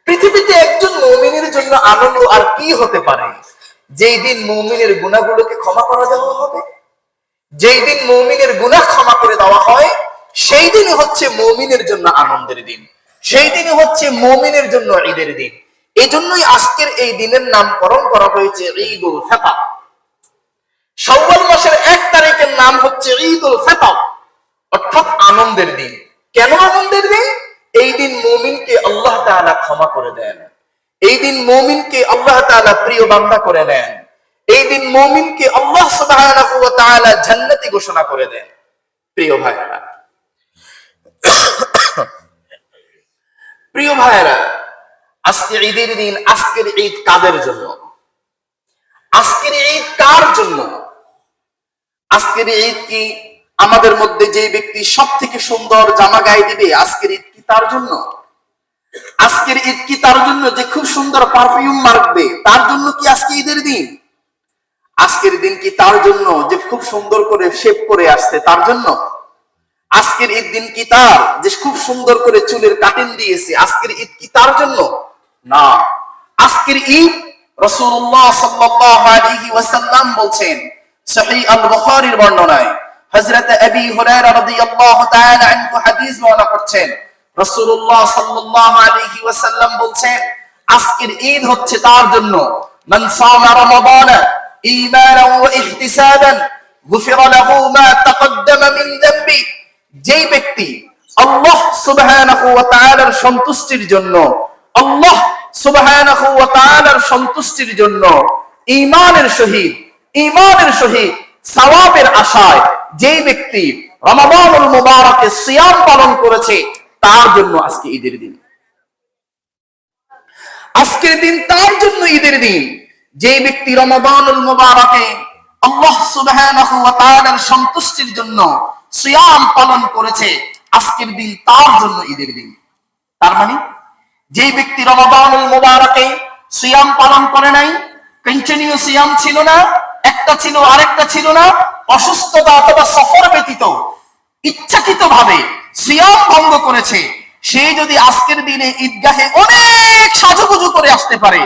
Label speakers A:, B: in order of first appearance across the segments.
A: পৃথিবীতে একজন মুমিনের জন্য আনন্দ আর কি হতে পারে? যেই দিন মুমিনের গুনাহগুলোকে ক্ষমা করা দেওয়া হবে, যেই দিন মুমিনের গুনাহ ক্ষমা করে দেওয়া হয়, সেই দিনই হচ্ছে মুমিনের জন্য আনন্দের দিন, সেই দিনই হচ্ছে মুমিনের জন্য ঈদের দিন। এই জন্যই আজকের এই দিনের নামকরণ করা হয়েছে ঈদুল ফিতর। শাওয়াল মাসের 1 তারিখের নাম হচ্ছে ঈদুল ফিতর, অর্থাৎ আনন্দের দিন। কেন আনন্দের দিন? এই দিন মুমিনকে আল্লাহ তাআলা ক্ষমা করে দেন, এই দিন মুমিনকে আল্লাহ তাআলা প্রিয় বান্দা করে নেন, এই দিন মুমিনকে আল্লাহ সুবহানাহু ওয়া তাআলা জান্নাতি ঘোষণা করে দেন। প্রিয় ভাইরা, প্রিয় ভাইরা, আজকে ঈদের দিন। আজকের ঈদ কাদের জন্য? আজকের ঈদ কার জন্য? আজকের ঈদ কি আমাদের মধ্যে যে ব্যক্তি সব থেকে সুন্দর জামা গায়ে দিবে, আজকের ঈদ কি তার জন্য? আজকের ঈদ কি তার জন্য যে খুব সুন্দর পারফিউম মারবে, তার জন্য কি আজকে ঈদের দিন? আজকের দিন কি তার জন্য যে খুব সুন্দর করে শেভ করে আসছে, তার জন্য? আজকের ঈদ দিন কি তার যে খুব সুন্দর করে চুলের কাটিং দিয়েছে, আজকের ঈদ কি তার জন্য? না। আজকের ঈদ রাসূলুল্লাহ সাল্লাল্লাহু আলাইহি ওয়াসাল্লাম বলছেন, সহিহ আল-বুখারীর বর্ণনায় হযরত আবী হুরায়রা রাদিয়াল্লাহু তাআলা আনহু হাদিস বর্ণনা করছেন, রাসূলুল্লাহ সাল্লাল্লাহু আলাইহি ওয়াসাল্লাম বলছেন, আজকের ঈদ হচ্ছে তার জন্য, মান সামা রমাদান ঈমানান ওয়া ইহতিসাবান গুফিরা লাহু মা তাকদ্দামা মিন যামবি। যেই ব্যক্তি আল্লাহ সুবহানাহু ওয়া তাআলার সন্তুষ্টির জন্য, আল্লাহ সুবহানাহু ওয়া তাআলার সন্তুষ্টির জন্য ঈমানের সহিত সওয়াবের আশায় যেই ব্যক্তি রমাদানুল মুবারকে সিয়াম পালন করেছে, তার জন্য আজকে ঈদের দিন। আজকের দিন তার জন্য ঈদের দিন। যেই ব্যক্তি রমাদানুল মুবারকে আল্লাহ সুবহানাহু ওয়া তাআলার সন্তুষ্টির জন্য সিয়াম পালন করেছে, আজকের দিন তার জন্য ঈদের দিন। তার মানে যেই ব্যক্তি রমাদানুল মুবারকে সিয়াম পালন করে নাই, কন্টিনিউ সিয়াম ছিল না, একটা ছিল আরেকটা ছিল না, অসুস্থতা অথবা সফর ব্যতীত ইচ্ছাকৃতভাবে সিয়াম ভঙ্গ করেছে, সে যদি আজকের দিনে ঈদগাহে অনেক সাজুগুজু করে আসতে পারে,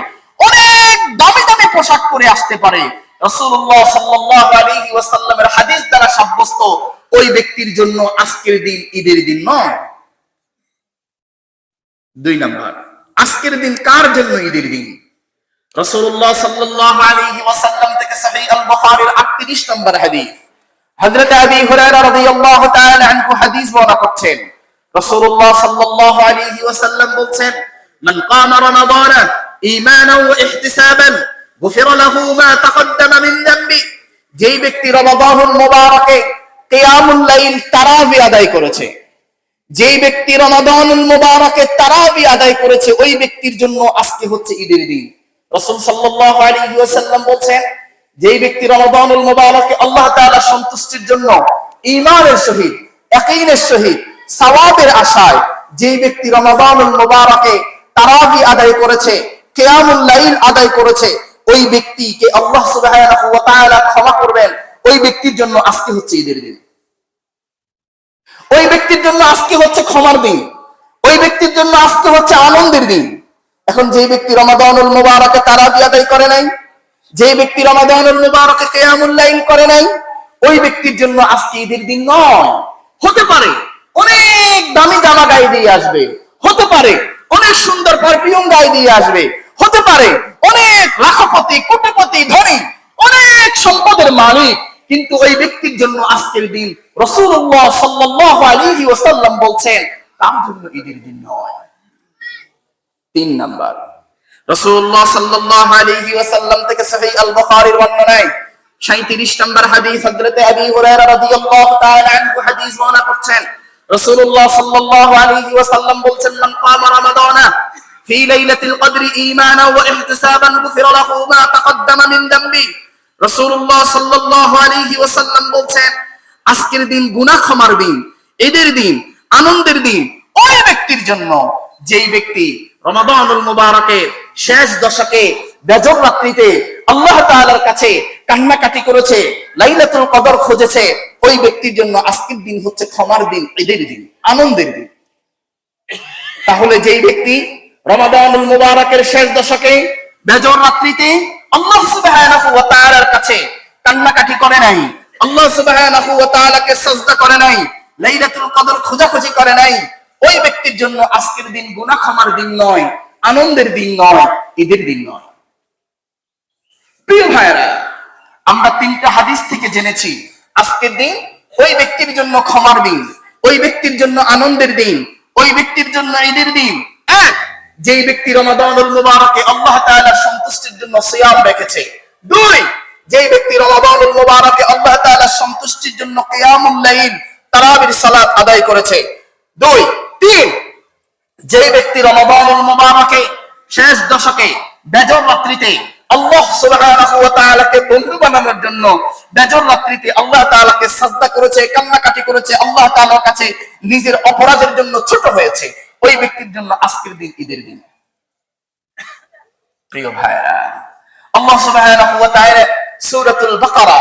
A: অনেক দামি দামি পোশাক পরে আসতে পারে, রাসূলুল্লাহ সাল্লাল্লাহু আলাইহি ওয়াসাল্লামের হাদিস দ্বারা সাব্যস্ত ওই ব্যক্তির জন্য আজকের দিন ঈদের দিন নয়। 2 নাম্বার, আজকের দিন কার জন্য ঈদের দিন? রাসূলুল্লাহ সাল্লাল্লাহু আলাইহি ওয়াসাল্লাম থেকে সহিহ আল-বুখারীর 38 নম্বর হাদিস, হযরত আবী হুরায়রা রাদিয়াল্লাহু তাআলা আনহু হাদিস বর্ণনা করছেন, রাসূলুল্লাহ সাল্লাল্লাহু আলাইহি ওয়াসাল্লাম বলেন, মান কামা রমাদানা ঈমানান ওয়া ইহতিসাবান গুফিরা লাহু মা তাকদ্দামা মিন যামবি। যেই ব্যক্তি রমাদানুল মুবারকে কিয়ামুল লাইল তারাবি আদায় করেছে, যেই ব্যক্তি রমাদানুল মুবারকে তারাবি আদায় করেছে, ওই ব্যক্তির জন্য আজকে হচ্ছে ঈদের দিন। রাসূল সাল্লাল্লাহু আলাইহি ওয়াসাল্লাম বলেন, যেই ব্যক্তি রমাদানুল মুবারকে আল্লাহ তাআলার সন্তুষ্টির জন্য ঈমানের সহিত, ইয়াকিনের সহিত, সওয়াবের আশায় যেই ব্যক্তি রমাদানুল মুবারকে তারাবি আদায় করেছে, কিয়ামুল লাইল আদায় করেছে, ওই ব্যক্তিকে আল্লাহ সুবহানাহু ওয়া তাআলা ক্ষমা করবেন। ওই ব্যক্তির জন্য আজকে হচ্ছে ঈদের দিন, ওই ব্যক্তির জন্য আজকে হচ্ছে ক্ষমার দিন, ওই ব্যক্তির জন্য আজকে হচ্ছে আনন্দের দিন। এখন যে ব্যক্তি রমাদানুল মুবারকে তারাবি আদায় করে নাই, যে ব্যক্তি রমাদানুল মুবারকে কিয়ামুল লাইল করে নাই, ওই ব্যক্তির জন্য আজকে ঈদের দিন নয়। হতে পারে অনেক দামি জামা গায়ে দিয়ে আসবে, হতে পারে অনেক সুন্দর পারফিউম গায়ে দিয়ে আসবে, হতে পারে অনেক লাখপতি, কোটিপতি, ধনী, অনেক সম্পদের মালিক, কিন্তু ওই ব্যক্তির জন্য আজকের দিন রাসূলুল্লাহ সাল্লাল্লাহু আলাইহি ওয়াসাল্লাম বলছেন, তার জন্য ঈদের দিন নয়। 3 নাম্বার, রাসূলুল্লাহ সাল্লাল্লাহু আলাইহি ওয়াসাল্লাম থেকে সহিহ আল-বুখারীর বর্ণনায় 37 নম্বর হাদিস, হযরত আবী হুরায়রা রাদিয়াল্লাহু তাআলা আনহু হাদিস বর্ণনা করছেন, রাসূলুল্লাহ সাল্লাল্লাহু আলাইহি ওয়াসাল্লাম বলেন, মান কামা রমাদানা ফি লাইলাতিল কদরি ঈমানান ওয়া ইহতিসাবান গুফিরা লাহু মা তাকদ্দামা মিন যামবি। রাসূলুল্লাহ সাল্লাল্লাহু আলাইহি ওয়াসাল্লাম বলেন, আজকের দিন গুনাহ ক্ষমার দিন, ঈদের দিন, আনন্দের দিন ওই ব্যক্তির জন্য যেই ব্যক্তি রমাদানুল মুবারকে শেষ দশকে বেজর রাত্রিতে আল্লাহ তাআলার কাছে কান্নাকাটি করেছে, লাইলাতুল কদর খুঁজেছে, ওই ব্যক্তির জন্য আজকের দিন হচ্ছে ক্ষমার দিন, ঈদের দিন, আনন্দের দিন। তাহলে যেই ব্যক্তি রমাদানুল মুবারকের শেষ দশকে বেজর রাত্রিতে আল্লাহ সুবহানাহু ওয়া তাআলার কাছে কান্নাকাটি করে নাই, আল্লাহ সুবহানাহু ওয়া তাআলাকে সিজদা করে নাই, লাইলাতুল কদর খোঁজাখুঁজি করে নাই, ওই ব্যক্তির জন্য আজকের দিন গুনাহ ক্ষমার দিন নয়, আনন্দের দিন নয়, ঈদের দিন নয়। প্রিয় ভাইরা, আমরা তিনটা হাদিস থেকে জেনেছি আজকের দিন ওই ব্যক্তির জন্য ক্ষমার দিন, ওই ব্যক্তির জন্য আনন্দের দিন, ওই ব্যক্তির জন্য ঈদের দিন। এক, যেই ব্যক্তি রমাদানুল মুবারকে আল্লাহ তাআলার সন্তুষ্টির জন্য সিয়াম রেখেছে। দুই, যেই ব্যক্তি রমাদানুল মুবারকে আল্লাহ তাআলার সন্তুষ্টির জন্য কিয়ামুল লাইল তারাবির সালাত আদায় করেছে। দুই, তিন, যেই ব্যক্তি রমাদানুল মুবারকে শেষ দশকে বেজর রাত্রিতে আল্লাহ সুবহানাহু ওয়া তাআলাকে বন্ধু বানানোর জন্য বেজর রাত্রিতে আল্লাহ তাআলাকে সাজদা করেছে, কান্নাকাটি করেছে, আল্লাহ তাআলার কাছে নিজের অপরাধের জন্য ছোট হয়েছে, ওই ব্যক্তির জন্য আজকের দিন ঈদের দিন। প্রিয় ভাইরা, আল্লাহ সুবহানাহু ওয়া তাআলা সূরাতুল বাকারা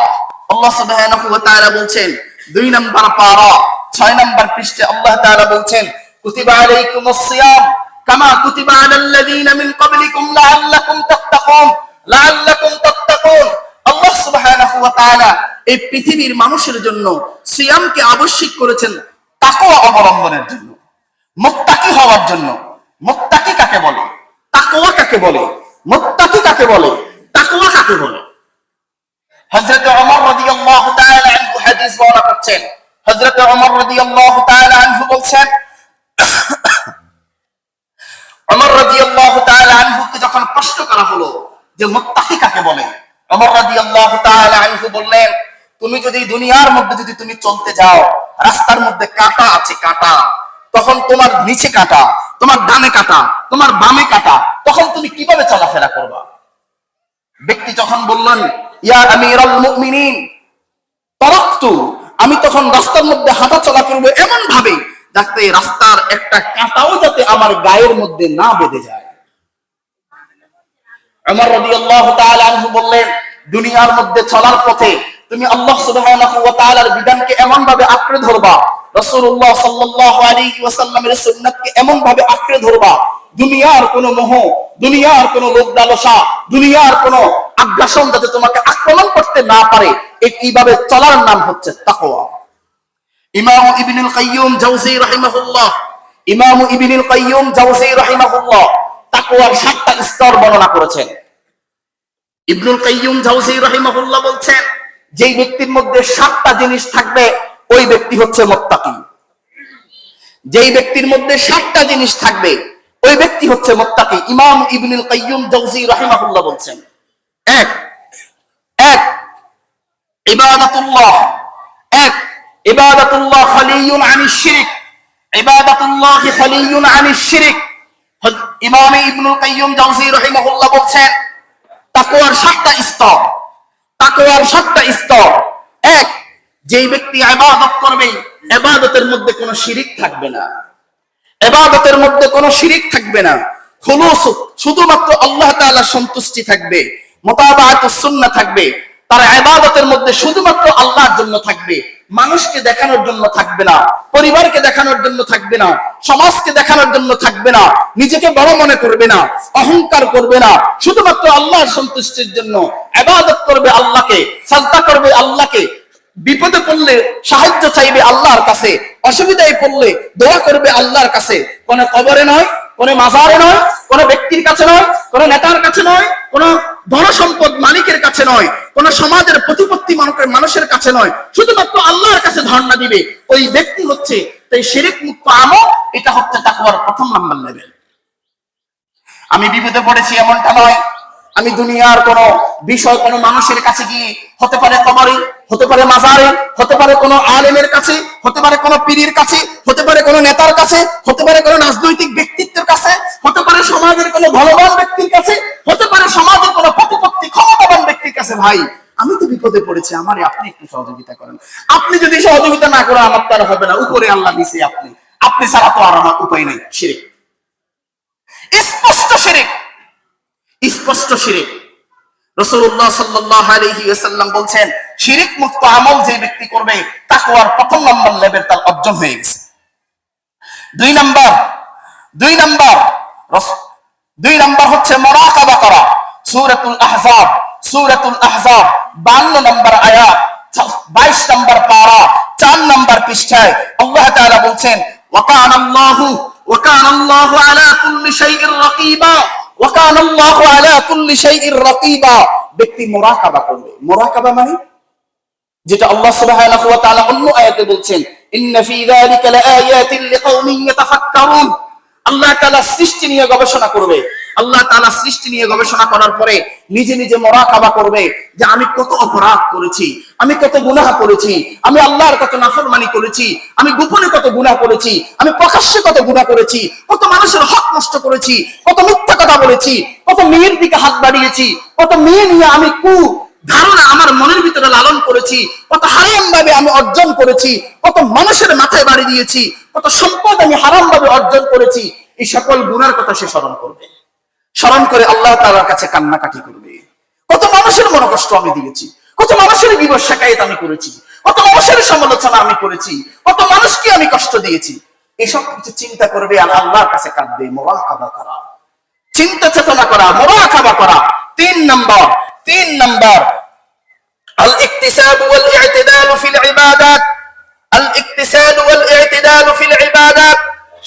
A: আল্লাহ সুবহানাহু ওয়া তাআলা বলছেন 2 নম্বর পারা 6 নম্বর পৃষ্ঠাে আল্লাহ তাআলা বলছেন কুতিবা আলাইকুমুস সিয়াম কামা কুতিবা আলাল লাযিনা মিন ক্বাবলিকুম লাআল্লাকুম তাত্তাকুন। আল্লাহ সুবহানাহু ওয়া তাআলা এই পৃথিবীর মানুষের জন্য সিয়ামকে আবশ্যক করেছেন তাকওয়া অবলম্বনের জন্য, মুত্তাকি হওয়ার জন্য। মুত্তাকি কাকে বলে? তাকওয়া কাকে বলে? মুত্তাকি কাকে বলে? তাকওয়া কাকে বলে? হযরত ওমর রাদিয়াল্লাহু তাআলা আনহু হাদিস বর্ণনা করছেন। হযরত ওমর রাদিয়াল্লাহু তাআলা আনহু বলছেন, ওমর রাদিয়াল্লাহু তাআলা আনহুকে যখন প্রশ্ন করা হলো যে মুত্তাকি কাকে বলে, ওমর রাদিয়াল্লাহু তাআলা আনহু বললেন, তুমি যদি দুনিয়ার মধ্যে যদি তুমি চলতে যাও, রাস্তার মধ্যে কাঁটা আছে, কাঁটা, তখন তোমার নিচে কাঁটা, তোমার ডানে কাঁটা, তোমার বামে কাঁটা, তখন তুমি কিভাবে চলাফেরা করবা? ব্যক্তি যখন বললেন ইয়া আমিরাল মুমিনিন তারাকতু, আমি তখন রাস্তার মধ্যে হাঁটা চলা করব এমন ভাবে যাতে রাস্তার একটা কাঁটাও যাতে আমার গায়ের মধ্যে না বেঁধে যায়। ওমর রাদিয়াল্লাহু তাআলা আনহু বললেন, দুনিয়ার মধ্যে চলার পথে তুমি আল্লাহ সুবহানাহু ওয়া তাআলার বিধানকে এমন ভাবে আঁকড়ে ধরবা, রাসূলুল্লাহ সাল্লাল্লাহু আলাইহি ওয়াসাল্লামের সুন্নাতকে এমন ভাবে আঁকড়ে ধরবা, দুনিয়ার কোনো মোহ, দুনিয়ার কোনো লোভ লালসা, দুনিয়ার কোনো আগ্রাসন যাতে তোমাকে আক্রমণ করতে না পারে, এইভাবে চলার নাম হচ্ছে তাকওয়া। ইমাম ইবনুল কাইয়্যিম জাওযী রাহিমাহুল্লাহ, ইমাম ইবনুল কাইয়্যিম জাওযী রাহিমাহুল্লাহ তাকওয়ার 7টা স্তর বর্ণনা করেছেন। ইবনুল কাইয়্যিম জাওযী রাহিমাহুল্লাহ বলছেন, যেই ব্যক্তির মধ্যে 7টা জিনিস থাকবে ওই ব্যক্তি হচ্ছে মুত্তাকি। যেই ব্যক্তির মধ্যে 7টা জিনিস থাকবে ওই ব্যক্তি হচ্ছে মুত্তাকি। ইমাম ইবনুল কাইয়্যিম জাওযী রাহিমাহুল্লাহ বলছেন, এক ইবাদাতুল্লাহ, ইবাদাতুল্লাহ খালিয়ুন আনিশ শিরক, ইবাদাতুল্লাহ খালিয়ুন আনিশ শিরক। ইমাম ইবনুল কাইয়্যিম জাওযী রাহিমাহুল্লাহ বলছেন, তাকওয়ার 7টা স্তর, তাকওয়ার 7টা স্তর। এক, যেই ব্যক্তি ইবাদত করবে ইবাদতের মধ্যে কোনো শিরক থাকবে না, ইবাদতের মধ্যে কোনো শিরক থাকবে না, খুলুস, শুধুমাত্র আল্লাহ তাআলার সন্তুষ্টি থাকবে, মুতাবাআতুস সুন্নাহ থাকবে, তার ইবাদতের মধ্যে শুধুমাত্র আল্লাহর জন্য থাকবে, মানুষকে দেখানোর জন্য থাকবে না, পরিবারকে দেখানোর জন্য থাকবে না, সমাজকে দেখানোর জন্য থাকবে না, নিজেকে বড় মনে করবে না, অহংকার করবে না, শুধুমাত্র আল্লাহর সন্তুষ্টির জন্য ইবাদত করবে আল্লাহকে, সাজদা করবে আল্লাহকে, বিপদে পড়লে সাহায্য চাইবে আল্লাহর কাছে, অসুবিধায় পড়লে দোয়া করবে আল্লাহর কাছে, কোন কবরে নয়, কোন মাজারে নয়, কোন ব্যক্তির কাছে নয়, কোন নেতার কাছে নয়, কোন ধন সম্পদ মালিকের কাছে নয়, কোন সমাজের প্রতিপত্তি মানুষের কাছে নয়, শুধুমাত্র আল্লাহর কাছে ধারণা দিবে, ওই ব্যক্তি হচ্ছে তাই শিরক মুক্ত আমল। এটা হচ্ছে তাকওয়ার প্রথম নাম্বার লেভেল। আমি বিপদে পড়েছি এমনটা নয়, আমি দুনিয়ার কোন বিষয় কোন মানুষের কাছে গিয়ে, হতে পারে কবরে, হতে পারে মাজারে, হতে পারে কোন আলেমের কাছে, হতে পারে কোন পীরের কাছে, হতে পারে কোন নেতার কাছে, হতে পারে কোন রাজনৈতিক ব্যক্তিত্বের কাছে, হতে পারে সমাজের কোন ধনবান ব্যক্তির কাছে, হতে পারে সমাজের কোন প্রতিপত্তি ক্ষমতাবান ব্যক্তির কাছে, ভাই আমি তো বিপদে পড়েছি, আমারে আপনি একটু সহযোগিতা করেন। আপনি যদি সহযোগিতা না করেন আমার তার হবে না, উপরে আল্লাহ দিছে, আপনি ছাড়া তো আর আমার উপায় নেই। শিরক, স্পষ্ট শিরক, স্পষ্ট শিরক। রাসূলুল্লাহ সাল্লাল্লাহু আলাইহি ওয়াসাল্লাম বলছেন, শিরক মুক্ত আমল যে ব্যক্তি করবে তাকওয়ার প্রথম নাম্বার লেভেল তার অর্জন হয়ে গেছে। দুই নাম্বার 2 নম্বর হচ্ছে মুরাকাবা করা। সূরাতুল আহজাব 52 নম্বর আয়াত 22 নম্বর পারা 4 নম্বর পৃষ্ঠায় আল্লাহ তাআলা বলছেন ওয়া কানা আল্লাহু আলা কুল্লি শাইইন রাকিবা, ওয়া কানা আল্লাহু আলা কুল্লি শাইইন রাকিবা। ব্যক্তি মুরাকাবা করবে। মুরাকাবা মানে যেটা আল্লাহ সুবহানাহু ওয়া তাআলা অন্য আয়াতে বলছেন ইন্না ফি যালিকা লাআয়াতিন লিকাওমিন ইয়াতাফাক্কারুন। আল্লাহ তাআলা সৃষ্টি নিয়ে গবেষণা করবে। আল্লাহ তাআলা সৃষ্টি নিয়ে গবেষণা করার পরে নিজে নিজে মুরাকাবা করবে যে আমি কত অপরাধ করেছি, আমি কত গুনাহ করেছি, আমি আল্লাহর কত নাফরমানি করেছি, আমি গোপনে কত গুনাহ করেছি, আমি প্রকাশ্যে কত গুনাহ করেছি, কত মানুষের হক নষ্ট করেছি, কত মিথ্যা কথা বলেছি, কত মেয়ের দিকে হাত বাড়িয়েছি, কত মেয়ে নিয়ে আমি ধারণা আমার মনের ভিতরে লালন করেছি, কত হারাম ভাবে আমি অর্জন করেছি, কত মানুষের মাথায় বাড়ি দিয়েছি, কত সম্পদ আমি হারাম ভাবে অর্জন করেছি। এই সকল গুনার কথা সে স্মরণ করবে। স্মরণ করে আল্লাহ তাআলার কাছে কান্নাকাটি করবে। কত মানুষের মনোকষ্ট আমি দিয়েছি, কত মানুষের বিবশ শিকায়েত আমি করেছি, কত মানুষের সমালোচনা আমি করেছি, কত মানুষকে আমি কষ্ট দিয়েছি। এসব কিছু চিন্তা করবে আর আল্লাহর কাছে কাঁদবে। মুরাকাবা করা, চিন্তা চেতনা করা, মুরাকাবা করা। 3 নম্বর আল ইকতিসাব ওয়াল ই'তিদাল ফিল ইবাদাত। আল ইকতিসাব ওয়াল ই'তিদাল ফিল ইবাদাত,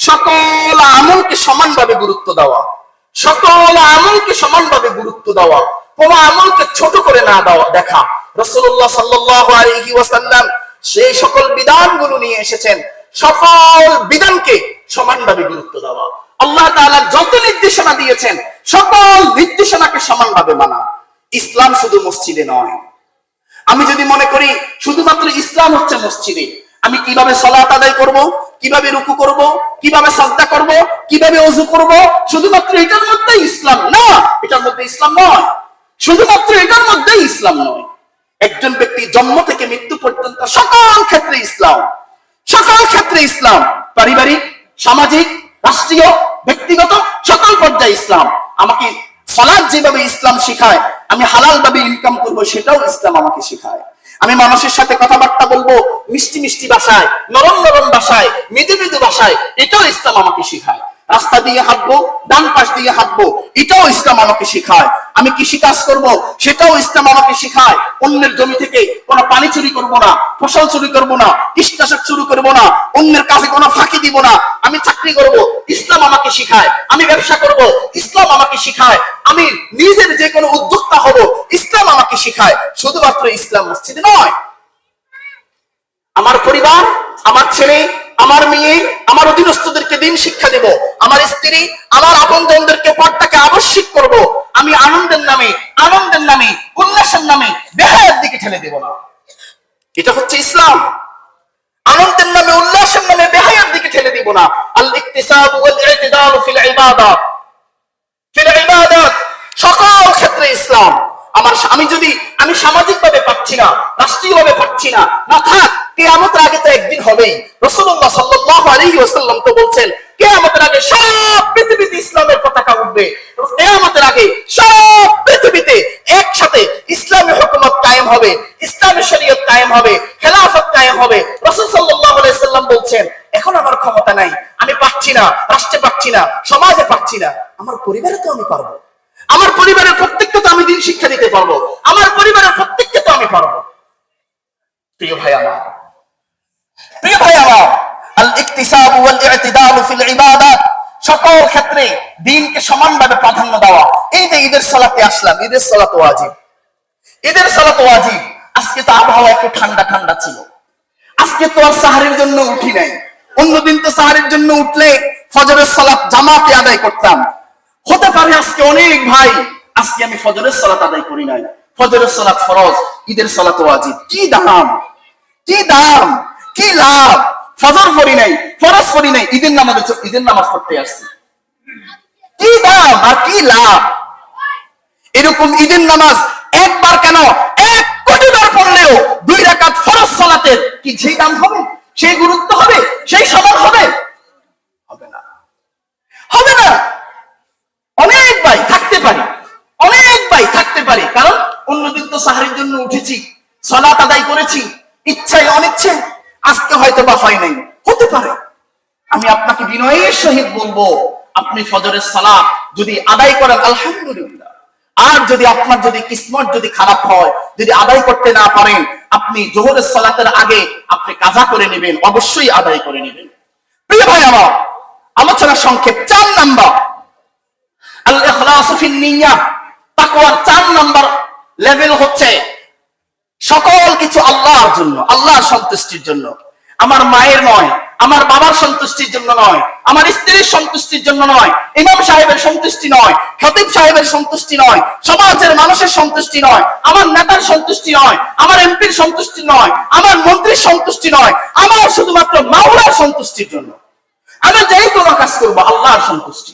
A: সকল আমলকে সমানভাবে গুরুত্ব দেওয়া। সকল আমলকে সমানভাবে গুরুত্ব দেওয়া, কোন আমলকে ছোট করে না দেখা। রাসূলুল্লাহ সাল্লাল্লাহু আলাইহি ওয়াসাল্লাম সেই সকল বিধানগুলো নিয়ে এসেছেন, সকল বিধানকে সমানভাবে গুরুত্ব দেওয়া। আল্লাহ তাআলা যত নির্দেশনা দিয়েছেন সকল নির্দেশনাকে সমানভাবে মানা। ইসলাম শুধু মসজিদে নয়। আমি যদি মনে করি শুধুমাত্র ইসলাম হচ্ছে মসজিদে, আমি কিভাবে সালাত আদায় করব, কিভাবে রুকু করব, কিভাবে সাজদা করব, কিভাবে ওযু করব, শুধুমাত্র এটার মধ্যেই ইসলাম না, এটার মধ্যে ইসলাম নয়। শুধুমাত্র এটার মধ্যেই ইসলাম নয়। একজন ব্যক্তি জন্ম থেকে মৃত্যু পর্যন্ত সকল ক্ষেত্রে ইসলাম, সকল ক্ষেত্রে ইসলাম। পারিবারিক, সামাজিক, রাষ্ট্রীয়, ব্যক্তিগত সকল পর্যায়ে ইসলাম। আমাকে সালাত যেভাবে ইসলাম শেখায় আমি হালাল ভাবে ইনকাম করব, সেটাও ইসলাম আমাকে শেখায়। আমি মানুষের সাথে কথাবার্তা বলবো মিষ্টি মিষ্টি ভাষায়, নরম নরম ভাষায়, মৃদু মৃদু ভাষায়, এটাও ইসলাম আমাকে শেখায়। রাস্তা দিয়ে হাঁটবো, ডান পাশ দিয়ে হাঁটবো, এটাও ইসলাম আমাকে শেখায়। আমি কৃষি কাজ করব, সেটাও ইসলাম আমাকে শেখায়। অন্যের জমি থেকে কোনো পানি চুরি করব না, ফসল চুরি করব না, কীটনাশক চুরি করব না, অন্যের কাছে কোনো ফাঁকি দিব না। আমি চাকরি করব, ইসলাম আমাকে শেখায়। আমি ব্যবসা করব, ইসলাম আমাকে শেখায়। আমি নিজের যে কোনো উদ্যোক্তা হব, ইসলাম আমাকে শেখায়। শুধুমাত্র ইসলাম মসজিদে নয়। আমার পরিবার, আমার ছেলে, আমার মেয়ে, আমার অধীনস্থদেরকে দিন শিক্ষা দেব। আমার স্ত্রী, আমার আপনজনদেরকে পর্দাকে আবশ্যক করব। আমি আনন্দের নামে উল্লাসের নামে বেহায়ার দিকে ঠেলে দেব না। এটা হচ্ছে ইসলাম। আনন্দের নামে উল্লাসের নামে বেহায়ার দিকে ঠেলে দিব না। আল ইকতিসাব ওয়াল ই'তিদাল ফিল ইবাদাত, সকল ক্ষেত্রে ইসলাম। আমি সামাজিক ভাবে পাচ্ছি না, রাষ্ট্রীয় ভাবে পাচ্ছি না, না থাক, কিয়ামতের আগে তো একদিন হবেই। রাসূলুল্লাহ সাল্লাল্লাহু আলাইহি ওয়াসাল্লাম তো বলছেন কিয়ামতের আগে সব পৃথিবীতে ইসলামের পতাকা উঠবে। কিয়ামতের আগে সব পৃথিবীতে একসাথে ইসলামী হুকুমত কায়েম হবে, ইসলামী শরীয়ত কায়েম হবে, খেলাফত কায়েম হবে। রাসূল সাল্লাল্লাহু আলাইহি ওয়াসাল্লাম বলছেন এখন আমার ক্ষমতা নাই, আমি পাচ্ছি না, রাষ্ট্রে পাচ্ছি না, সমাজে পাচ্ছি না, আমার পরিবারে তো আমি পারবো। আমার পরিবারের প্রত্যেককে তো আমি দিন শিক্ষা দিতে পারবো, আমার পরিবারের প্রত্যেককে তো আমি পারবো। প্রিয় ভাই আমার, আল ইকতিসাব ওয়াল ই'তিদাল ফিল ইবাদাত, সকল ক্ষেত্রে দ্বীনকে সমানভাবে প্রাধান্য দেওয়া। এই যে ঈদের সালাতে আসলাম, ঈদের সালাত ওয়াজিব, ঈদের সালাত ওয়াজিব। আজকে তো আবহাওয়া একটু ঠান্ডা ঠান্ডা ছিল, আজকে তো আর সাহারির জন্য উঠি নাই। অন্যদিন তো সাহারির জন্য উঠলে ফজরের সালাত জামাতে আদায় করতাম। হতে পারে আজকে অনেক ভাই আজকে আমি ফজরের সালাত আদায় করি নাই। ফজরের সালাত ফরজ, ঈদের সালাত ওয়াজিব। কি দাম, কি দাম, কি লাভ! ফজর পড়ি নাই, ফরজ পড়ি নাই, ঈদের নামাজ পড়তে আসছি। কি দাম আর কি লাভ! এরকম ঈদের নামাজ একবার কেন 1 কোটি বার পড়লেও 2 রাকাত ফরজ সালাতের কি সেই দাম হবে, সেই গুরুত্ব হবে, সেই সমান হবে? হবে না, হবে না। অনেক ভাই থাকতে পারি, অনেক ভাই থাকতে পারি, কারণ অন্যদিন তো সাহারির জন্য উঠেছি, সালাত আদায় করেছি, ইচ্ছায় অনিচ্ছে আজকে হয়তো বা হয় নাই, হতে পারে। আমি আপনাকে বিনয়ের সহিত বলবো, আপনি ফজরের সালাত যদি আদায় করেন আলহামদুলিল্লাহ। আর যদি আপনার যদি কিসমত যদি খারাপ হয়, যদি আদায় করতে না পারেন, আপনি জোহরের সালাতের আগে আপনি কাজা করে নেবেন, অবশ্যই আদায় করে নেবেন। প্রিয় ভাই আমার, আলোচনা সংক্ষেপ। 4 নাম্বার আল ইখলাসু ফিন নিয়্যাহ। তাকওয়ার 4 নাম্বার লেভেল হচ্ছে সকল কিছু আল্লাহর জন্য, আল্লাহর সন্তুষ্টির জন্য। আমার মায়ের নয়, আমার বাবার সন্তুষ্টির জন্য নয়, আমার স্ত্রীর সন্তুষ্টির জন্য নয়, ইমাম সাহেবের সন্তুষ্টি নয়, খতিব সাহেবের সন্তুষ্টি নয়, সমাজের মানুষের সন্তুষ্টি নয়, আমার নেতার সন্তুষ্টি নয়, আমার এমপির সন্তুষ্টি নয়, আমার মন্ত্রীর সন্তুষ্টি নয়, আমার শুধুমাত্র মাওলার সন্তুষ্টির জন্য। আমি যেই কোনো কাজ করবো আল্লাহর সন্তুষ্টি,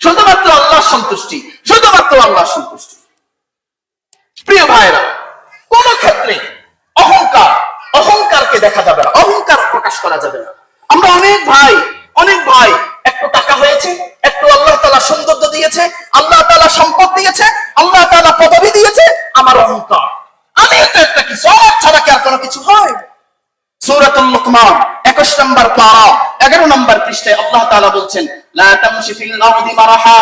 A: শুধুমাত্র আল্লাহর সন্তুষ্টি, শুধুমাত্র আল্লাহর সন্তুষ্টি। প্রিয় ভাইরা, কোন ক্ষেত্রে অহংকারকে দেখা যাবে না, অহংকার প্রকাশ করা যাবে না। আমরা অনেক ভাই একটু টাকা হয়েছে, একটু আল্লাহ তাআলা সৌন্দর্য দিয়েছে, আল্লাহ তাআলা সম্পদ দিয়েছে, আল্লাহ তাআলা পদবি দিয়েছে, আমার অহংকার, আমি তো একটা কিছু, আমার ছাড়া কি আর কোনো কিছু হয়? সূরাতুল লুকমান 21 নম্বর পারা 11 নম্বর পৃষ্ঠায় আল্লাহ তাআলা বলছেন, লা তামশি ফিল আরদি মারাহা,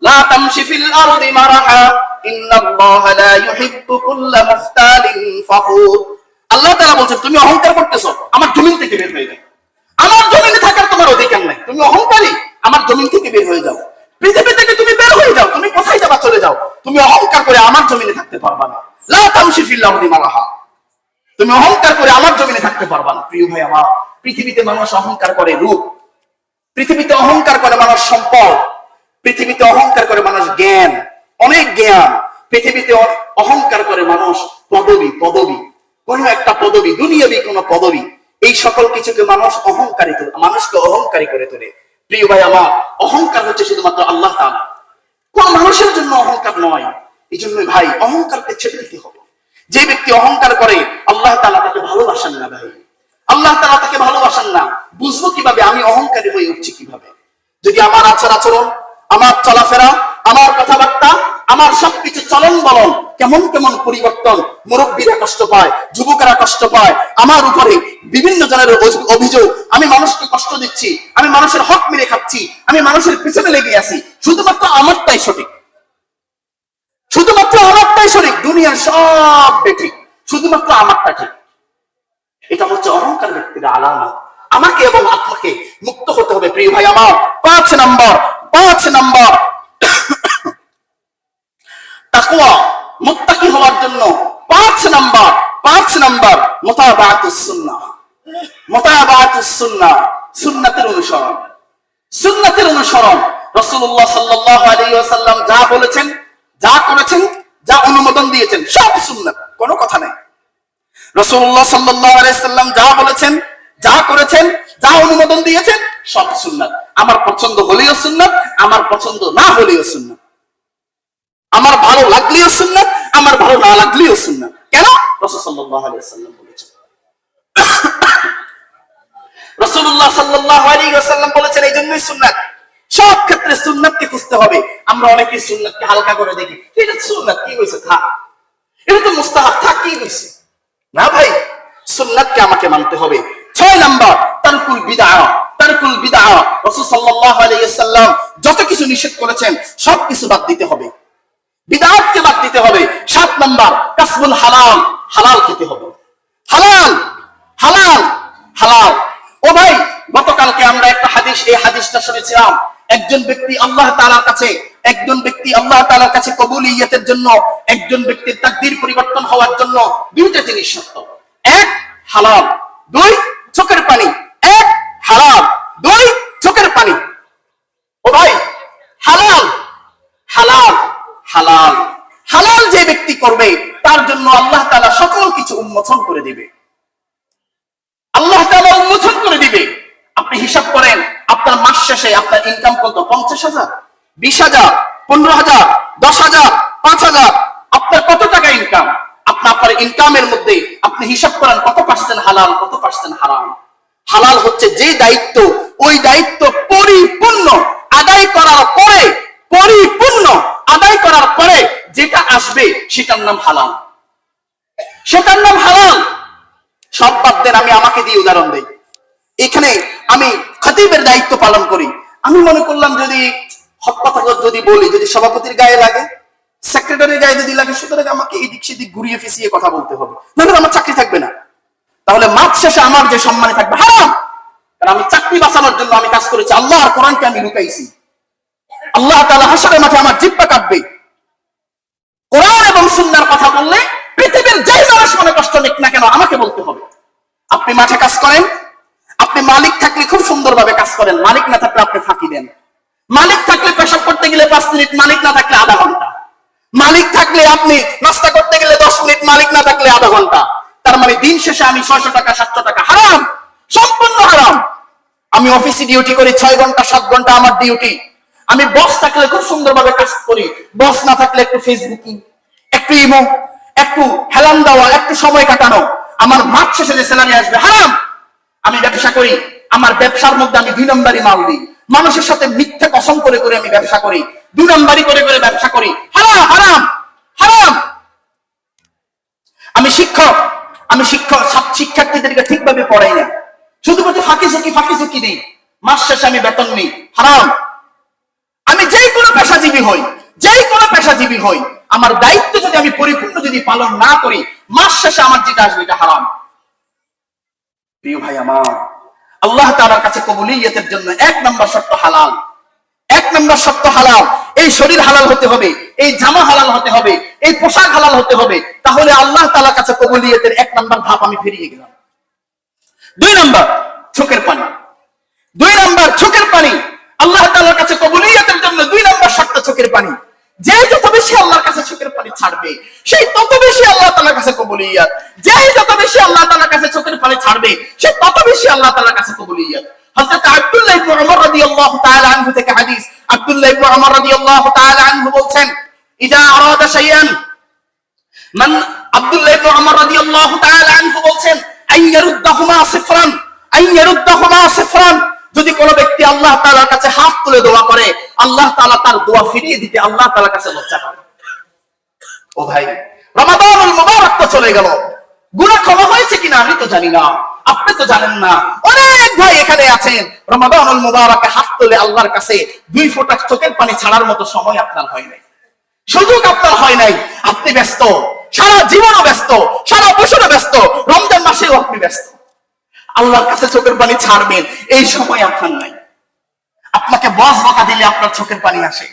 A: লা তামশি ফিল আরদি মারাহা, ইন্নাল্লাহা লা ইউহিব্বু কুল্লা মুখতালিন ফাখুর। আল্লাহ তাআলা বলছেন, তুমি অহংকার করতেছো, আমার জমিন থেকে বের হয়ে যাও। আমার জমিনে থাকার তোমার অধিকার নাই, তুমি অহংকারী, আমার জমিন থেকে বের হয়ে যাও। পৃথিবী থেকে তুমি বের হয়ে যাও, তুমি কোথায় যাবা চলে যাও, তুমি অহংকার করে আমার জমিনে থাকতে পারবা না। লা তামশি ফিল আরদি মারাহা, তুমি অহংকার করে আমার জমিনে থাকতে পারবা না। প্রিয় ভাই আমার, পৃথিবীতে মানুষ অহংকার করে রূপ, পৃথিবীতে অহংকার করে মানুষ সম্পদ, পৃথিবীতে অহংকার করে মানুষ জ্ঞান, অনেক জ্ঞান, পৃথিবীতে অহংকার করে মানুষ পদবি, কোন একটা পদবি, দুনিয়াবি কোন পদবি, এই সকল কিছুকে মানুষকে অহংকারী করে তোলে। প্রিয় ভাই আমার, অহংকার হচ্ছে শুধুমাত্র আল্লাহ তাআলা, কোন মানুষের জন্য অহংকার নয়। এই জন্য ভাই অহংকারকে ছেড়ে দিতে হবে। যে ব্যক্তি অহংকার করে আল্লাহ তাআলা তাকে ভালোবাসেন না ভাই, আল্লাহ তাআলা তাকে ভালোবাসেন না। বুঝবো কিভাবে আমি অহংকারী হয়ে উঠছি কিভাবে? যদি আমার আচরণ, আমার চলাফেরা, আমার কথাবার্তা, আমার সবকিছু চলন বলন কেমন কেমন পরিবর্তন, মুরব্বীরা কষ্ট পায়, যুবকেরা কষ্ট পায়, আমার উপরে বিভিন্ন জনের অভিযোগ, আমি মানুষকে কষ্ট দিচ্ছি, আমি মানুষের হক মেরে খাচ্ছি, আমি মানুষের পিছনে লেগে আছি, শুধুমাত্র আমারটাই সঠিক, শুধুমাত্র আমারটাই সঠিক, দুনিয়ার সব বেঠিক, শুধুমাত্র আমারটা ঠিক। এটা হচ্ছে অহংকার ব্যক্তির আলামত। আমাকে এবং আপনাকে মুক্ত হতে হবে প্রিয় ভাই আমার। 5 নাম্বার তাকওয়া, মুত্তাকি হওয়ার জন্য 5 নাম্বার মুতাবাআতুস সুন্নাহ, সুন্নাতের অনুসরণ। রাসূলুল্লাহ সাল্লাল্লাহু আলাইহি ওয়াসাল্লাম যা বলেছেন, যা করেছেন, যা অনুমোদন দিয়েছেন সব সুন্নাত, কোনো কথা নাই। রাসূলুল্লাহ সাল্লাল্লাহু আলাইহি ওয়াসাল্লাম যা বলেছেন, যা করেছেন, যা অনুমোদন দিয়েছেন সব সুন্নাত। আমার পছন্দ হলেও সুন্নাত, আমার পছন্দ না হলেও সুন্নাত, আমার ভালো লাগলেও সুন্নাত, আমার ভালো না লাগলেও সুন্নাত। কেন? রাসূল সাল্লাল্লাহু আলাইহি ওয়াসাল্লাম বলেছেন। রাসূলুল্লাহ সাল্লাল্লাহু আলাইহি ওয়াসাল্লাম বলেছেন, এই জন্যই সুন্নাত। সব ক্ষেত্রে সুন্নাতকে খুঁজতে হবে। আমরা অনেকেই সুন্নাতকে হালকা করে দেখি, এটা সুন্নাত, কি হয়েছে থাক, এটা তো মুস্তাহাব, থাক, কি হয়েছে না ভাই, সুন্নাতকে আমাকে মানতে হবে। 6 নাম্বার তারকুল বিদআহ। রাসূল সাল্লাল্লাহু আলাইহি ওয়াসাল্লাম যত কিছু নিষেধ করেছেন সবকিছু বাদ দিতে হবে, বিদআতকে বাদ দিতে হবে। 7 নাম্বার কাসবুল হালাল, হালাল খেতে হবে। হালাল। ও ভাই, গতকালকে আমরা একটা হাদিস, এই হাদিসটা শুনেছিলাম। একজন ব্যক্তি আল্লাহ তাআলার কাছে কবুলিয়তের জন্য, একজন ব্যক্তির তাকদীর পরিবর্তন হওয়ার জন্য 2টা জিনিস শর্ত। 1 হালাল, 2 চোখের পানি। 1 হালাল, 2 চোখের পানি। ও ভাই, হালাল যে ব্যক্তি করবে তার জন্য আল্লাহ তাআলা সকল কিছু উন্মোচন করে দিবে, আপনি হিসাব করেন, আপনার মাস শেষে আপনার ইনকাম কত? 50,000, 20,000, 15,000, 10,000, 5,000, আপনার কত টাকা ইনকাম? আপনার ইনকামের মধ্যে আপনি হিসাব করেন কত পার্সেন্ট হালাল, কত পার্সেন্ট হারাম। হালাল হচ্ছে যে দায়িত্ব, ওই দায়িত্ব পরিপূর্ণ আদায় করার পরে যেটা আসবে সেটার নাম হালাল, সব বাদ দেন। আমি আমাকে দিয়ে উদাহরণ দেই। এখানে আমি খতিবের দায়িত্ব পালন করি, আমি মনে করলাম যদি হক কথা যদি বলি, যদি সভাপতির গায়ে লাগে, সেক্রেটারির গায়ে যদি লাগে, সুতরাং আমাকে এদিক সেদিক ঘুরিয়ে ফিসিয়ে কথা বলতে হবে, নাহলে আমার চাকরি থাকবে না। তাহলে মাস শেষে আমার যে সম্মানে থাকবে হারাম। কারণ আমি চাকরি বাঁচানোর জন্য আমি কাজ করেছি, আল্লাহর কোরআনকে আমি লুকাইছি। আল্লাহ তাআলা হাসরের মাঠে আমার জিহ্বা কাটবে। কোরআন এবং সুন্নাহর কথা বললে পৃথিবীর যেই মানুষ মনে কষ্ট নিক না কেন আমাকে বলতে হবে। আপনি মাঠে কাজ করেন, আপনি মালিক থাকলে খুব সুন্দরভাবে কাজ করেন, মালিক না থাকলে আপনি ফাঁকি দেন। মালিক থাকলে পেশাব করতে গেলে 5 মিনিট, মালিক না থাকলে আধা ঘন্টা। মালিক থাকলে আপনি নাস্তা করতে গেলে 10 মিনিট, মালিক না থাকলে আধা ঘন্টা। তার মানে দিন শেষে আমি 600 টাকা 700 টাকা হারাম, সম্পূর্ণ হারাম। আমি অফিসে ডিউটি করি 6 ঘন্টা 7 ঘন্টা আমার ডিউটি। আমি বস থাকলে খুব সুন্দরভাবে কাজ করি, বস না থাকলে একটু ফেসবুকিং, একটু ইমো, একটু হেলান দেওয়া, একটু সময় কাটানো। আমার মাস শেষে যে স্যালারি আসবে হারাম। আমি ব্যবসা করি, আমার ব্যবসার মধ্যে আমি 2 নম্বরই মাল দিই, মানুষের সাথে মিথ্যা কসম করে করে আমি ব্যবসা করি, 2 নম্বরই করে করে ব্যবসা করি, হারাম হারাম হারাম। আমি শিক্ষক শিক্ষার্থীদেরকে ঠিকভাবে পড়াই না, শুধুমাত্র ফাঁকি ঝুঁকি দিই, মাস শেষে আমি বেতন নিই, হারাম। আমি যেই কোনো পেশাজীবী হই, আমার দায়িত্ব যদি আমি পরিপূর্ণ যদি পালন না করি, মাস শেষে আমার যেটা আসবে এটা হারাম। প্রিয় ভাই আমার, আল্লাহ তাআলার কাছে কবুলিয়তের জন্য 1 নম্বর শর্ত হালাল। 1 নম্বর শর্ত হালাল। এই শরীর হালাল হতে হবে, এই জামা হালাল হতে হবে, এই পোশাক হালাল হতে হবে, তাহলে আল্লাহ তাআলার কাছে কবুলিয়তের 1 নম্বর ধাপ আমি পেরিয়ে গেলাম। 2 নম্বর চোখের পানি। 2 নম্বর চোখের পানি। আল্লাহ তাআলার কাছে কবুলিয়তের জন্য 2 নম্বর শর্ত চোখের পানি। যে যত বেশি আল্লাহর কাছে চোখের পানি ছাড়বে, সেই তত বেশি আল্লাহ তাআলার কাছে কবুলিয়ত। যে যত বেশি আল্লাহ তাআলার কাছে চোখের পানি ছাড়বে, সে তত বেশি আল্লাহ তাআলার কাছে কবুলিয়ত। হযরত আব্দুল্লাহ ইবনে উমর রাদিয়াল্লাহু তাআলা আনহু থেকে হাদিস, আব্দুল্লাহ ইবনে উমর রাদিয়াল্লাহু তাআলা আনহু বলছেন, ইজা আরাদা শাইআন আব্দুল্লাহ ইবনে উমর রাদিয়াল্লাহু তাআলা আনহু বলছেন, আইয়ারুদ্দাহুমা সিফরান, যদি কোনো ব্যক্তি আল্লাহ তাআলার কাছে হাত তুলে দোয়া করে, আল্লাহ তাআলা তার দোয়া ফিরিয়ে দিতে আল্লাহ তাআলার কাছে লজ্জা করে। ও ভাই, রমাদানুল মুবারক তো চলে গেল, গুনাহ ক্ষমা হয়েছে কিনা আমি তো জানি না, আপনি তো জানেন না। অনেক ভাই এখানে আছেন, রমাদানুল মুবারকে হাত তুলে আল্লাহর কাছে 2 ফোঁটা চোখের পানি ছাড়ার মতো সময় আপনার হয় নাই, সুযোগ আপনার হয় নাই। আপনি ব্যস্ত, সারা জীবনও ব্যস্ত, সারা বছরও ব্যস্ত, রমজান মাসেও আপনি ব্যস্ত। আল্লাহর কাছে চোখের পানি ছাড়বেন, এই সময় আপনার নাই। আপনাকে বস বকা দিলে আপনার চোখের পানি আসে,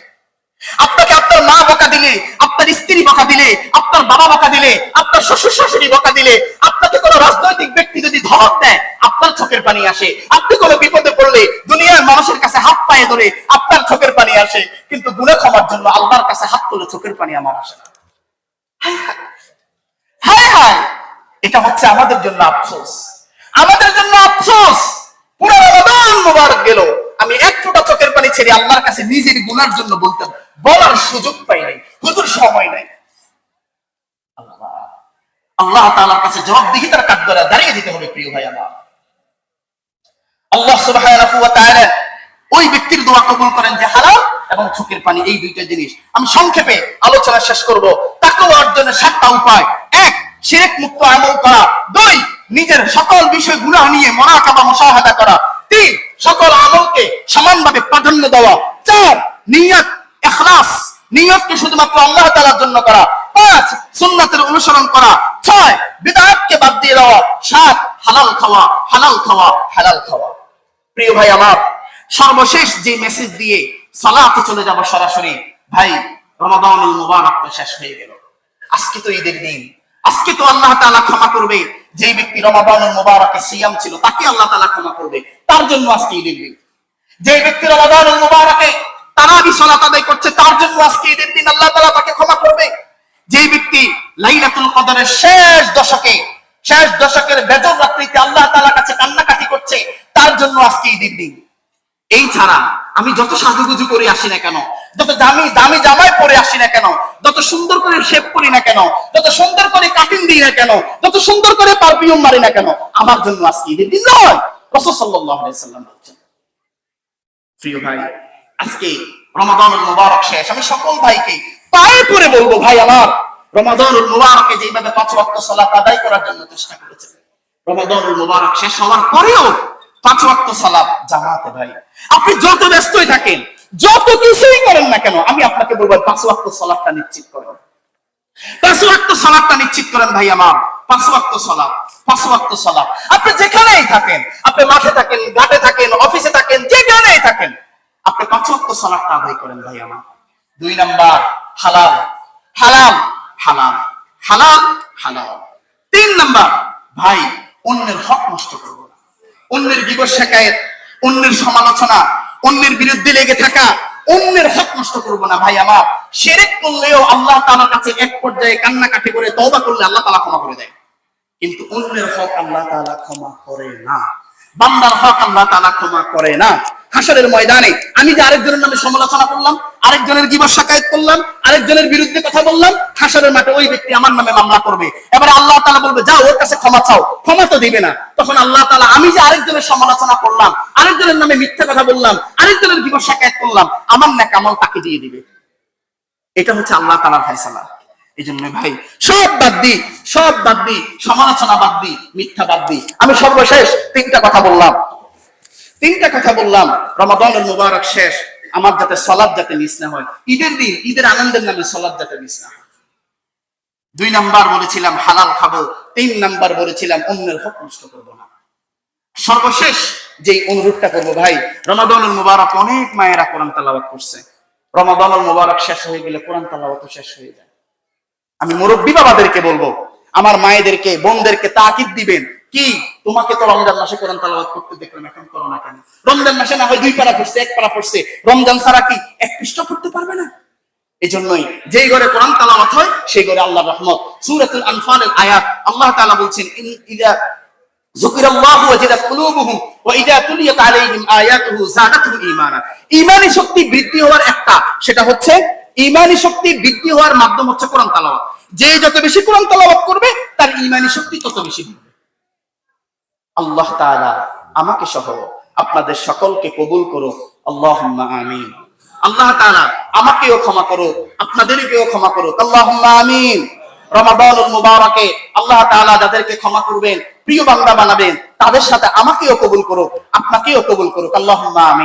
A: আপনাকে আপনার মা বকা দিলে, আপনার স্ত্রী বকা দিলে, আপনার বাবা বকা দিলে, আপনার শ্বশুর শাশুড়ি বকা দিলে, আপনাকে কোনো রাজনৈতিক ব্যক্তি যদি ধমক দেয়, আপনার চোখের পানি আসে। আপনি কোনো বিপদে পড়লে দুনিয়ার মানুষের কাছে হাত পায়ে ধরে আপনার চোখের পানি আসে, কিন্তু গুনাহ ক্ষমার জন্য আল্লাহর কাছে হাত তুলে চোখের পানি আমার আসে না। হায় হায়, এটা হচ্ছে আমাদের জন্য আফসোস, আমাদের জন্য আফসোস। পুরো রমাদান মুবারক গেল, আমি 1 ফোঁটা চোখের পানি ছেড়ে আল্লাহর কাছে নিজের গুনার জন্য বলার সুযোগ পাই নাই, হুজুর সময় নাই। আল্লাহ তাআলার কাছে জবাবদিহিতার কাঠগড়ায় দাঁড়িয়ে দিতে হবে। প্রিয় ভাই আমার, আল্লাহ সুবহানাহু ওয়া তাআলা ওই ব্যক্তির দোয়া কবুল করেন যে হালাল এবং চোখের পানি, এই 2টা জিনিস। আমি সংক্ষেপে আলোচনা শেষ করব। তাকওয়া অর্জনের 7টা উপায়: 1. শিরক মুক্ত আমল করা। 2. নিজের সকল বিষয় গুনাহ নিয়ে মুরাকাবা মুশাহাদা করা। 3. সকল আমলকে সমানভাবে প্রাধান্য দেওয়া। 4. নিয়ত ইখলাস, নিয়তকে শুধুমাত্র আল্লাহ তাআলার জন্য করা। 5. সুন্নাতের অনুসরণ করা। 6. বিদআতকে বাদ দিয়ে দেওয়া। 7. হালাল খাওয়া, হালাল খাওয়া, হালাল খাওয়া। প্রিয় ভাই আমার, সর্বশেষ যে মেসেজ দিয়ে সালাতে চলে যাব সরাসরি, ভাই রমাদানুল মুবারক তো শেষ হয়ে গেল। আজকে তো ঈদের দিন, আজকে তো আল্লাহ তাআলা ক্ষমা করবে। যে ব্যক্তি রমাদানুল মুবারকে সিয়াম ছিল, তাকে আল্লাহ তাআলা ক্ষমা করবে, তার জন্য আজকে ঈদের দিন। যে ব্যক্তি রমাদানুল মুবারকে তারাবি সালাত আদায় করছে, তার জন্য আজকে ঈদের দিন, আল্লাহ তাআলা তাকে ক্ষমা করবে। যে ব্যক্তি লাইলাতুল কদরের শেষ দশকের বেজর রাত্রিতে আল্লাহ তাআলার কাছে কান্নাকাটি করছে, তার জন্য আজকে ঈদের দিন। এই ছাড়া আমি যত সাজুগুজু করে আসি না কেন, যত দামি দামি জামাই পরে আসি না কেন, যত সুন্দর করে শেভ করি না কেন, যত সুন্দর করে কাটিং দিই না কেন, যত সুন্দর করে পারফিউম মারি না কেন, আমার জন্য আজকে ঈদের দিন নয়। রাসূল সাল্লাল্লাহু আলাইহি সাল্লাম বলেছেন। প্রিয় ভাই, আজকে রমাদানুল মুবারক শেষ। আমি সকল ভাইকে পায়ে পড়ে বলবো, ভাই আমার, রমাদানুল মুবারকে যেভাবে 5 ওয়াক্ত সালাত আদায় করার জন্য চেষ্টা করেছেন, রমাদানুল মুবারক শেষ হওয়ার পরেও 5 ওয়াক্ত সালাত জামাতে। ভাই, আপনি যত ব্যস্তই থাকেন, যত কিছুই করেন না কেন, আমি আপনাকে বলবো 5 ওয়াক্ত সালাতটা নিশ্চিত করেন। 5 ওয়াক্ত সালাতটা নিশ্চিত করেন ভাই আমার। 5 ওয়াক্ত সালাত, 5 ওয়াক্ত সালাত। আপনি যেখানেই থাকেন, আপনি মাঠে থাকেন, ঘাটে থাকেন, অফিসে থাকেন, যেখানেই থাকেন, আপনি 5 ওয়াক্ত সালাতটা আদায় করেন ভাই আমার। 2 নাম্বার হালাল হালাল হালাল হালাল হালাল। 3 নাম্বার ভাই অন্যের হক নষ্ট করব না। অন্যের গীবত শিকায়েত, অন্যের সমালোচনা, অন্যের বিরুদ্ধে লেগে থাকা, অন্যের হক নষ্ট করব না ভাই আমার। শিরক করলেও আল্লাহ তাআলার কাছে এক পর্যায়ে কান্নাকাটি করে তওবা করলে আল্লাহ তাআলা ক্ষমা করে দেয়, কিন্তু অন্যের হক আল্লাহ তাআলা ক্ষমা করে না। বান্দার হক আল্লাহ তাআলা ক্ষমা করে না। হাসরের ময়দানে আমি যে আরেকজনের নামে সমালোচনা করলাম, আরেকজনের গীবত শিকায়েত করলাম, আরেকজনের বিরুদ্ধে কথা বললাম, হাসরের মাঠে ওই ব্যক্তি আমার নামে মামলা করবে। এবারে আল্লাহ তাআলা বলবে যাও ওর কাছে ক্ষমা চাও, ক্ষমা তো দিবে না। তখন আল্লাহ তাআলা আমি যে আরেকজনের সমালোচনা করলাম, আরেকজনের নামে মিথ্যা কথা বললাম, আরেকজনের গীবত শিকায়েত করলাম, আমার নেক আমল তাকে দিয়ে দিবে। এটা হচ্ছে আল্লাহ তাআলার ফয়সালা। এই জন্য ভাই সব বাদ দি, সব বাদ দি, সমালোচনা বাদ দি, মিথ্যা বাদ দি। আমি সর্বশেষ 3টা কথা বললাম, 3টা কথা বললাম। রমাদানুল মুবারক শেষ, আমার যাতে সালাত যাতে মিস না হয়। ঈদের দিন, ঈদের আনন্দের নামে সালাত যাতে মিস না হয়। 2 নাম্বার বলেছিলাম হালাল খাবো, 3 নাম্বার বলেছিলাম অন্যের হক নষ্ট করব না। সর্বশেষ যেই অনুরোধটা করব ভাই, রমাদানুল মুবারক অনেক মায়েরা কোরআন তেলাওয়াত করছে। রমাদানুল মুবারক শেষ হয়ে গেলে কোরআন তেলাওয়াতও শেষ হয়ে যায়। আমি মুরব্বী বাবাদেরকে বলবো, আমার মায়েদেরকে, বোনদেরকে তাকিদ দিবেন, কি তোমাকে তো রমজান মাসে কোরআন তেলাওয়াত করতে দেখলাম, এখন করো না কেন? রমজান মাসে না হয় 2 পারা পড়ছে, 1 পারা পড়ছে, রমজান ছাড়া কি 1 পৃষ্ঠা পড়তে পারবে না? এজন্যই যেই ঘরে কোরআন তেলাওয়াত হয় সেই ঘরে আল্লাহর রহমত। সূরাতুল আনফালের আয়াত আল্লাহ তাআলা বলছেন, ইযা যুকিরাল্লাহু ওয়াজিলাত কুলুবুহুম ওয়া ইযা তুলিয়াত আলাইহিম আয়াতুহু যাদাতুহুম ঈমানা। ঈমানি শক্তি বৃদ্ধি হওয়ার একটা, সেটা হচ্ছে ঈমানি শক্তি বৃদ্ধি হওয়ার মাধ্যম হচ্ছে কোরআন তেলাওয়াত। যে যত বেশি কোরআন তেলাওয়াত করবে তার ঈমানি শক্তি তত বেশি বাড়বে। আল্লাহ তাআলা আমাকে সহ আপনাদের সকলকে কবুল করো, আল্লাহুম্মা আমিন। আল্লাহ তাআলা আমাকেও ক্ষমা করো, আপনাদেরকেও ক্ষমা করো, আল্লাহুম্মা আমিন। রমাদানুল মুবারকে আল্লাহ তাআলা যাদেরকে ক্ষমা করবেন, প্রিয় বান্দা বানাবেন, তাদের সাথে আমাকেও কবুল করো, আপনাকেও কবুল করো, আল্লাহুম্মা আমিন।